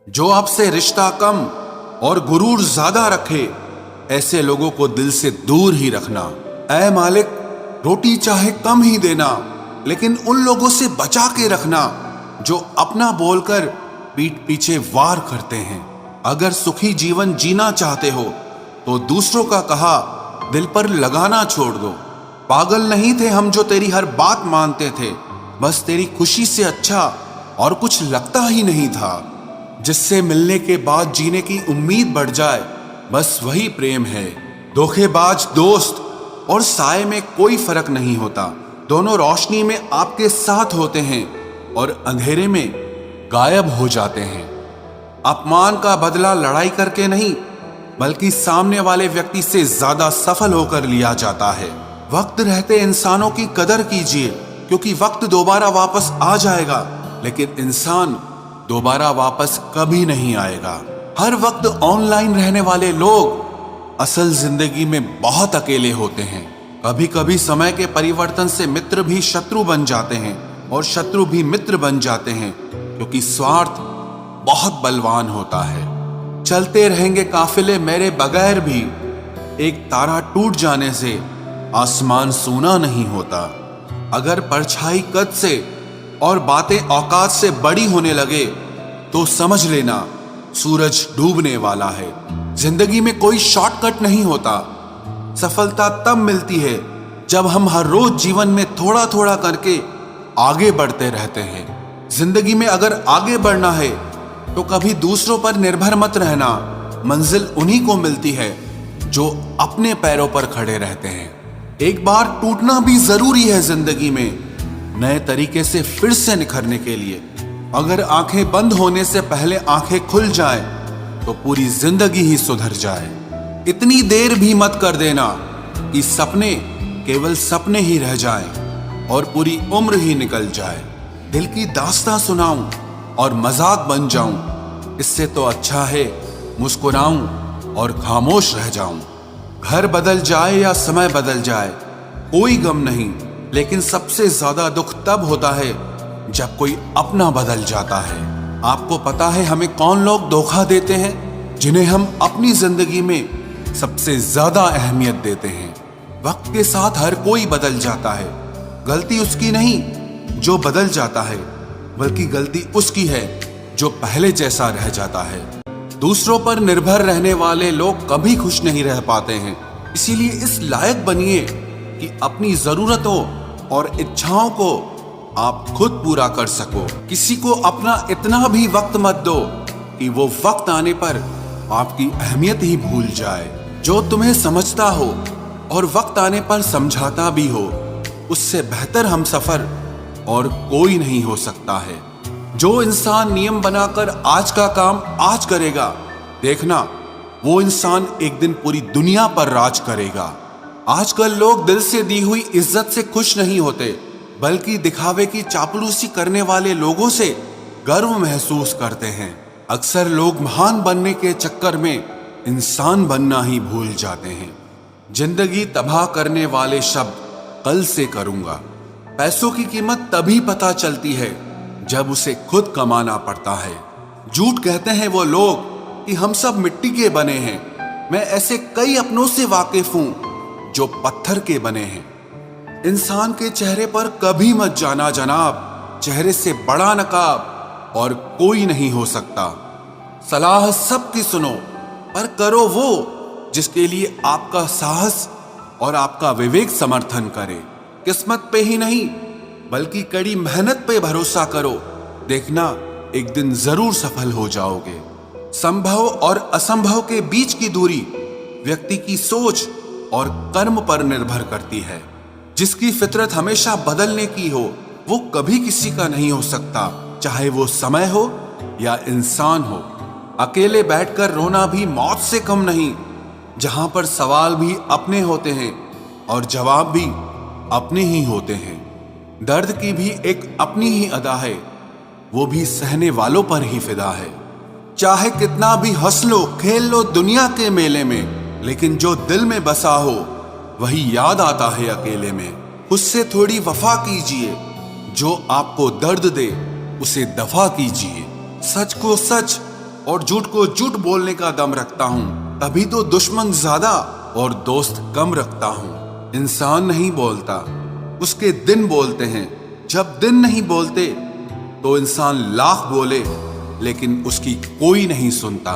जो आपसे रिश्ता कम और गुरूर ज्यादा रखे, ऐसे लोगों को दिल से दूर ही रखना। ऐ मालिक, रोटी चाहे कम ही देना, लेकिन उन लोगों से बचा के रखना जो अपना बोलकर पीठ पीछे वार करते हैं। अगर सुखी जीवन जीना चाहते हो तो दूसरों का कहा दिल पर लगाना छोड़ दो। पागल नहीं थे हम जो तेरी हर बात मानते थे, बस तेरी खुशी से अच्छा और कुछ लगता ही नहीं था। जिससे मिलने के बाद जीने की उम्मीद बढ़ जाए, बस वही प्रेम है। धोखेबाज दोस्त और साए में कोई फर्क नहीं होता, दोनों रोशनी में आपके साथ होते हैं और अंधेरे में गायब हो जाते हैं। अपमान का बदला लड़ाई करके नहीं, बल्कि सामने वाले व्यक्ति से ज्यादा सफल होकर लिया जाता है। वक्त रहते इंसानों की कदर कीजिए, क्योंकि वक्त दोबारा वापस आ जाएगा, लेकिन इंसान दोबारा वापस कभी नहीं आएगा। हर वक्त ऑनलाइन रहने वाले लोग असल जिंदगी में बहुत अकेले होते हैं। कभी कभी समय के परिवर्तन से मित्र भी शत्रु बन जाते हैं और शत्रु भी मित्र बन जाते हैं, क्योंकि स्वार्थ बहुत बलवान होता है। चलते रहेंगे काफिले मेरे बगैर भी, एक तारा टूट जाने से आसमान सूना नहीं होता। अगर परछाई कद से और बातें औकात से बड़ी होने लगे तो समझ लेना सूरज डूबने वाला है। जिंदगी में कोई शॉर्टकट नहीं होता। सफलता तब मिलती है जब हम हर रोज जीवन में थोड़ा थोड़ा करके आगे बढ़ते रहते हैं। जिंदगी में अगर आगे बढ़ना है तो कभी दूसरों पर निर्भर मत रहना। मंजिल उन्हीं को मिलती है जो अपने पैरों पर खड़े रहते हैं। एक बार टूटना भी जरूरी है जिंदगी में, नए तरीके से फिर से निखरने के लिए। अगर आंखें बंद होने से पहले आंखें खुल जाए तो पूरी जिंदगी ही सुधर जाए। इतनी देर भी मत कर देना कि सपने केवल सपने ही रह जाएं और पूरी उम्र ही निकल जाए। दिल की दास्तां सुनाऊं और मजाक बन जाऊं, इससे तो अच्छा है मुस्कुराऊं और खामोश रह जाऊं। घर बदल जाए या समय बदल जाए कोई गम नहीं, लेकिन सबसे ज्यादा दुख तब होता है जब कोई अपना बदल जाता है। आपको पता है हमें कौन लोग धोखा देते हैं? जिन्हें हम अपनी जिंदगी में सबसे ज्यादा अहमियत देते हैं। वक्त के साथ हर कोई बदल जाता है। गलती उसकी नहीं जो बदल जाता है, बल्कि गलती उसकी है जो पहले जैसा रह जाता है। दूसरों पर निर्भर रहने वाले लोग कभी खुश नहीं रह पाते हैं। इसीलिए इस लायक बनिए कि अपनी जरूरतों और इच्छाओं को आप खुद पूरा कर सको। किसी को अपना इतना भी वक्त मत दो कि वो वक्त आने पर आपकी अहमियत ही भूल जाए। जो तुम्हें समझता हो और वक्त आने पर समझाता भी हो, उससे बेहतर हमसफर और कोई नहीं हो सकता है। जो इंसान नियम बनाकर आज का काम आज करेगा, देखना वो इंसान एक दिन पूरी दुनिया पर राज करेगा। आजकल लोग दिल से दी हुई इज्जत से खुश नहीं होते, बल्कि दिखावे की चापलूसी करने वाले लोगों से गर्व महसूस करते हैं। अक्सर लोग महान बनने के चक्कर में इंसान बनना ही भूल जाते हैं। जिंदगी तबाह करने वाले शब्द कल से करूंगा। पैसों की कीमत तभी पता चलती है जब उसे खुद कमाना पड़ता है। झूठ कहते हैं वो लोग कि हम सब मिट्टी के बने हैं। मैं ऐसे कई अपनों से वाकिफ हूं जो पत्थर के बने हैं। इंसान के चेहरे पर कभी मत जाना जनाब, चेहरे से बड़ा नकाब और कोई नहीं हो सकता। सलाह सबकी सुनो, पर करो वो जिसके लिए आपका साहस और आपका विवेक समर्थन करे। किस्मत पे ही नहीं, बल्कि कड़ी मेहनत पे भरोसा करो। देखना एक दिन जरूर सफल हो जाओगे। संभव और असंभव के बीच की दूरी व्यक्ति की सोच और कर्म पर निर्भर करती है। जिसकी फितरत हमेशा बदलने की हो, वो कभी किसी का नहीं हो सकता, चाहे वो समय हो या इंसान हो। अकेले बैठकर रोना भी मौत से कम नहीं, जहां पर सवाल भी अपने होते हैं और जवाब भी अपने ही होते हैं। दर्द की भी एक अपनी ही अदा है, वो भी सहने वालों पर ही फिदा है। चाहे कितना भी हंस लो खेल लो दुनिया के मेले में, लेकिन जो दिल में बसा हो वही याद आता है अकेले में। उससे थोड़ी वफा कीजिए, जो आपको दर्द दे उसे दफा कीजिए। सच को सच और झूठ को झूठ बोलने का दम रखता हूँ, तभी तो दुश्मन ज्यादा और दोस्त कम रखता हूँ। इंसान नहीं बोलता, उसके दिन बोलते हैं। जब दिन नहीं बोलते तो इंसान लाख बोले लेकिन उसकी कोई नहीं सुनता।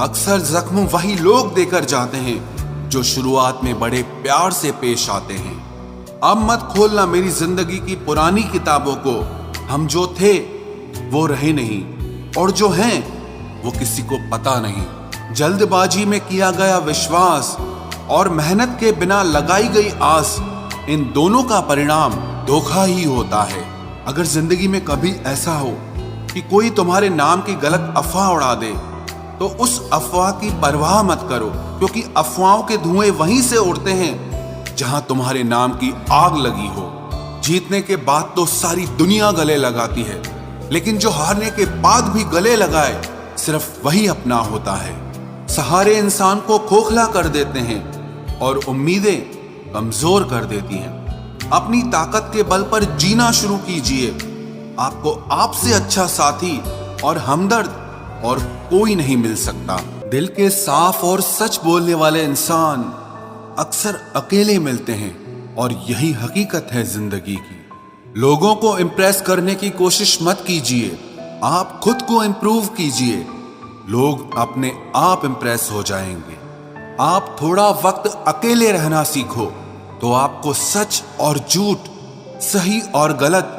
अक्सर जख्म वही लोग देकर जाते हैं जो शुरुआत में बड़े प्यार से पेश आते हैं। अब मत खोलना मेरी जिंदगी की पुरानी किताबों को। हम जो थे वो रहे नहीं, और जो हैं वो किसी को पता नहीं। जल्दबाजी में किया गया विश्वास और मेहनत के बिना लगाई गई आस, इन दोनों का परिणाम धोखा ही होता है। अगर जिंदगी में कभी ऐसा हो कि कोई तुम्हारे नाम की गलत अफवाह उड़ा दे, तो उस अफवाह की परवाह मत करो, क्योंकि अफवाहों के धुएं वहीं से उड़ते हैं जहां तुम्हारे नाम की आग लगी हो। जीतने के बाद तो सारी दुनिया गले लगाती है, लेकिन जो हारने के बाद भी गले लगाए सिर्फ वही अपना होता है। सहारे इंसान को खोखला कर देते हैं और उम्मीदें कमजोर कर देती हैं। अपनी ताकत के बल पर जीना शुरू कीजिए। आपको आपसे अच्छा साथी और हमदर्द और कोई नहीं मिल सकता। दिल के साफ और सच बोलने वाले इंसान अक्सर अकेले मिलते हैं, और यही हकीकत है जिंदगी की। लोगों को इम्प्रेस करने की कोशिश मत कीजिए, आप खुद को इम्प्रूव कीजिए। लोग अपने आप इम्प्रेस हो जाएंगे। आप थोड़ा वक्त अकेले रहना सीखो तो आपको सच और झूठ, सही और गलत,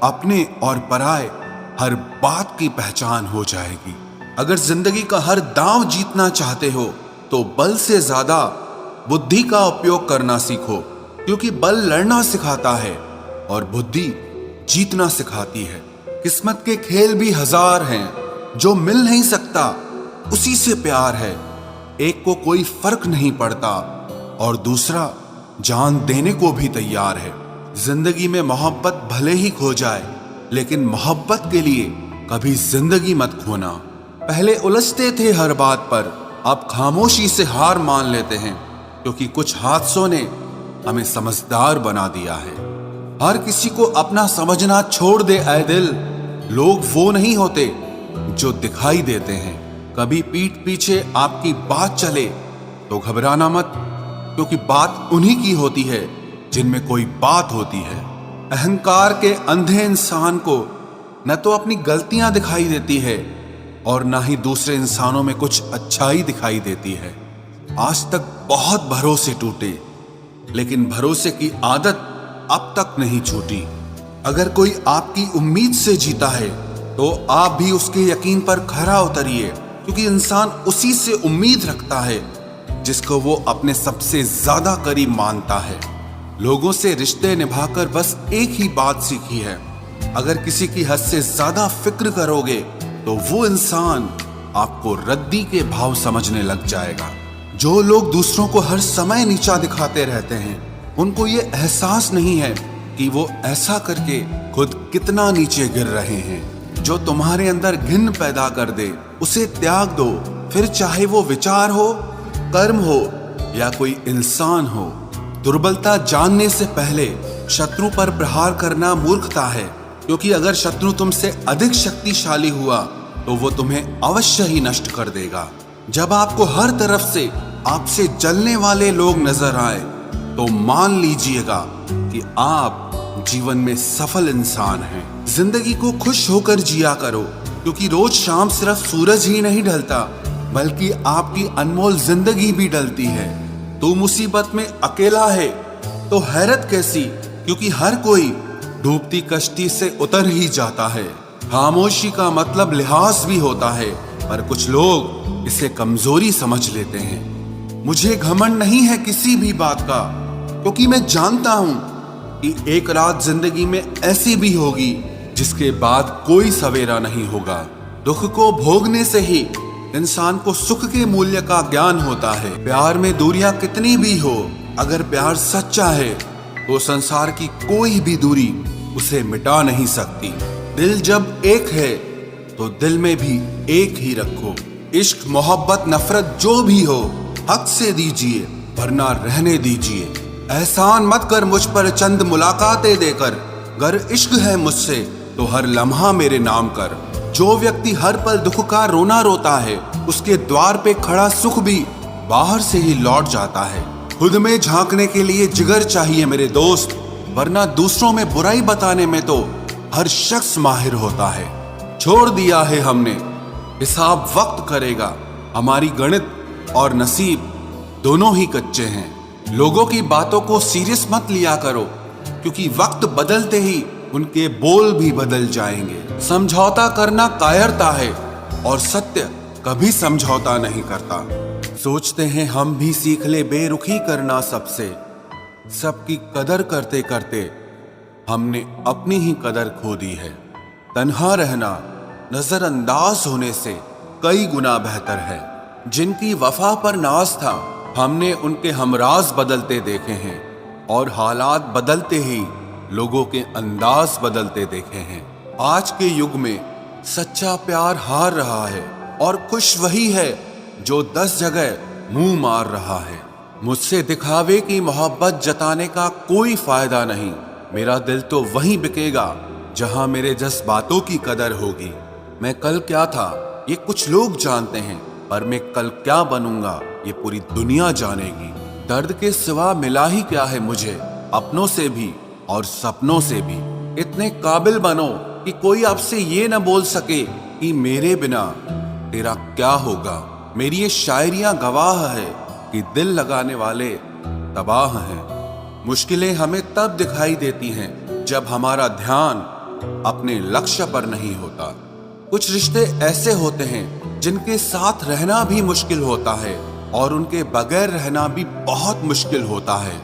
अपने और पराये हर बात की पहचान हो जाएगी। अगर जिंदगी का हर दांव जीतना चाहते हो तो बल से ज्यादा बुद्धि का उपयोग करना सीखो, क्योंकि बल लड़ना सिखाता है और बुद्धि जीतना सिखाती है। किस्मत के खेल भी हजार हैं, जो मिल नहीं सकता उसी से प्यार है। एक को कोई फर्क नहीं पड़ता और दूसरा जान देने को भी तैयार है। जिंदगी में मोहब्बत भले ही खो जाए, लेकिन मोहब्बत के लिए कभी जिंदगी मत खोना। पहले उलझते थे हर बात पर, अब खामोशी से हार मान लेते हैं, क्योंकि कुछ हादसों ने हमें समझदार बना दिया है। हर किसी को अपना समझना छोड़ दे ऐ दिल। लोग वो नहीं होते जो दिखाई देते हैं। कभी पीठ पीछे आपकी बात चले तो घबराना मत, क्योंकि बात उन्हीं की होती है जिनमें कोई बात होती है। अहंकार के अंधे इंसान को न तो अपनी गलतियां दिखाई देती है और ना ही दूसरे इंसानों में कुछ अच्छाई दिखाई देती है। आज तक बहुत भरोसे टूटे, लेकिन भरोसे की आदत अब तक नहीं छूटी। अगर कोई आपकी उम्मीद से जीता है तो आप भी उसके यकीन पर खरा उतरिए, क्योंकि इंसान उसी से उम्मीद रखता है जिसको वो अपने सबसे ज्यादा करीब मानता है। लोगों से रिश्ते निभाकर बस एक ही बात सीखी है, अगर किसी की हद से ज्यादा फिक्र करोगे तो वो इंसान आपको रद्दी के भाव समझने लग जाएगा। जो लोग दूसरों को हर समय नीचा दिखाते रहते हैं, उनको ये एहसास नहीं है कि वो ऐसा करके खुद कितना नीचे गिर रहे हैं। जो तुम्हारे अंदर घिन पैदा कर दे उसे त्याग दो, फिर चाहे वो विचार हो, कर्म हो या कोई इंसान हो। दुर्बलता जानने से पहले शत्रु पर प्रहार करना मूर्खता है, क्योंकि अगर शत्रु तुमसे अधिक शक्तिशाली हुआ तो वो तुम्हें अवश्य ही नष्ट कर देगा। जब आपको हर तरफ से आपसे जलने वाले लोग नजर आए तो मान लीजिएगा कि आप जीवन में सफल इंसान हैं। जिंदगी को खुश होकर जिया करो, क्योंकि रोज शाम सिर्फ सूरज ही नहीं ढलता, बल्कि आपकी अनमोल जिंदगी भी ढलती है। तू मुसीबत में अकेला है तो हैरत कैसी, क्योंकि हर कोई डूबती कश्ती से उतर ही जाता है। खामोशी का मतलब लिहाज भी होता है, पर कुछ लोग इसे कमजोरी समझ लेते हैं। मुझे घमंड नहीं है किसी भी बात का, क्योंकि मैं जानता हूं कि एक रात जिंदगी में ऐसी भी होगी जिसके बाद कोई सवेरा नहीं होगा। दुख को भोगने से ही इंसान को सुख के मूल्य का ज्ञान होता है। प्यार में दूरियां कितनी भी हो, अगर प्यार सच्चा है तो संसार की कोई भी दूरी उसे मिटा नहीं सकती। दिल जब एक है तो दिल में भी एक ही रखो। इश्क मोहब्बत नफरत जो भी हो हक से दीजिए, वरना रहने दीजिए। एहसान मत कर मुझ पर चंद मुलाकातें देकर, गर इश्क है मुझसे तो हर लम्हा मेरे नाम कर। जो व्यक्ति हर पल दुख का रोना रोता है, उसके द्वार पे खड़ा सुख भी बाहर से ही लौट जाता है। खुद में झांकने के लिए जिगर चाहिए मेरे दोस्त, वरना दूसरों में बुराई बताने में तो हर शख्स माहिर होता है। छोड़ दिया है हमने, हिसाब वक्त करेगा। हमारी गणित और नसीब दोनों ही कच्चे हैं। लोगों की बातों को सीरियस मत लिया करो, क्योंकि वक्त बदलते ही उनके बोल भी बदल जाएंगे। समझौता करना कायरता है और सत्य कभी समझौता नहीं करता। सोचते हैं हम भी सीख ले बेरुखी करना सबसे, सबकी कदर करते करते हमने अपनी ही कदर खो दी है। तन्हा रहना नजरअंदाज होने से कई गुना बेहतर है। जिनकी वफा पर नाज था, हमने उनके हमराज बदलते देखे हैं, और हालात बदलते ही लोगों के अंदाज बदलते देखे हैं। आज के युग में सच्चा प्यार हार रहा है, और खुश वही है जो 10 जगह मुंह मार रहा है। मुझसे दिखावे की मोहब्बत जताने का कोई फायदा नहीं। मेरा दिल तो वहीं बिकेगा जहां मेरे जज्बातों की कदर होगी। मैं कल क्या था ये कुछ लोग जानते हैं, पर मैं कल क्या बनूंगा ये पूरी दुनिया जानेगी। दर्द के सिवा मिला ही क्या है मुझे, अपनों से भी और सपनों से भी। इतने काबिल बनो कि कोई आपसे ये न बोल सके कि मेरे बिना तेरा क्या होगा। मेरी ये शायरियां गवाह है कि दिल लगाने वाले तबाह हैं। मुश्किलें हमें तब दिखाई देती हैं जब हमारा ध्यान अपने लक्ष्य पर नहीं होता। कुछ रिश्ते ऐसे होते हैं जिनके साथ रहना भी मुश्किल होता है, और उनके बगैर रहना भी बहुत मुश्किल होता है।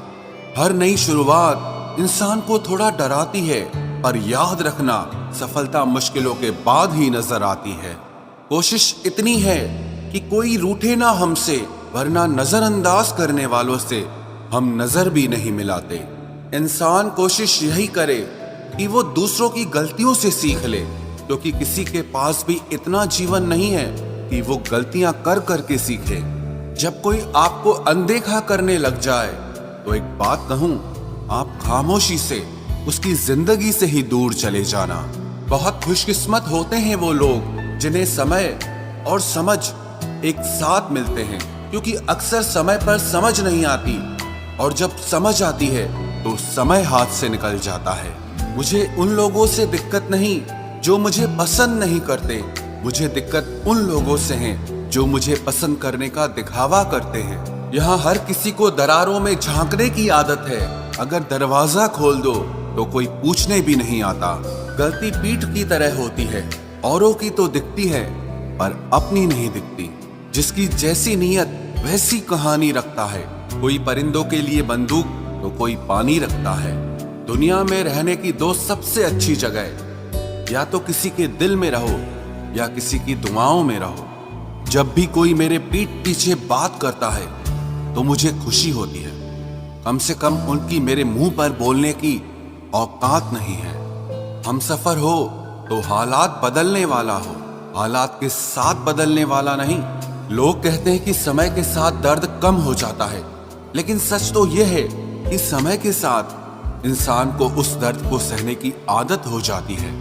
हर नई शुरुआत इंसान को थोड़ा डराती है, पर याद रखना सफलता मुश्किलों के बाद ही नजर आती है। कोशिश इतनी है कि कोई रूठे ना हमसे, वरना नजरअंदाज करने वालों से हम नजर भी नहीं मिलाते। इंसान कोशिश यही करे कि वो दूसरों की गलतियों से सीख ले, क्योंकि किसी के पास भी इतना जीवन नहीं है कि वो गलतियां कर करके सीखे। जब कोई आपको अनदेखा करने लग जाए तो एक बात कहूं, आप खामोशी से उसकी जिंदगी से ही दूर चले जाना। बहुत खुशकिस्मत होते हैं वो लोग जिन्हें समय और समझ एक साथ मिलते हैं, क्योंकि अक्सर समय पर समझ नहीं आती, और जब समझ आती है तो समय हाथ से निकल जाता है। मुझे उन लोगों से दिक्कत नहीं जो मुझे पसंद नहीं करते, मुझे दिक्कत उन लोगों से है जो मुझे पसंद करने का दिखावा करते हैं। यहाँ हर किसी को दरारों में झांकने की आदत है। अगर दरवाजा खोल दो तो कोई पूछने भी नहीं आता। गलती पीठ की तरह होती है, औरों की तो दिखती है पर अपनी नहीं दिखती। जिसकी जैसी नीयत वैसी कहानी रखता है। कोई परिंदों के लिए बंदूक तो कोई पानी रखता है। दुनिया में रहने की दो सबसे अच्छी जगह, या तो किसी के दिल में रहो या किसी की दुआओं में रहो। जब भी कोई मेरे पीठ पीछे बात करता है तो मुझे खुशी होती है। कम से कम उनकी मेरे मुंह पर बोलने की औकात नहीं है। हमसफर हो तो हालात बदलने वाला हो, हालात के साथ बदलने वाला नहीं। लोग कहते हैं कि समय के साथ दर्द कम हो जाता है, लेकिन सच तो यह है कि समय के साथ इंसान को उस दर्द को सहने की आदत हो जाती है।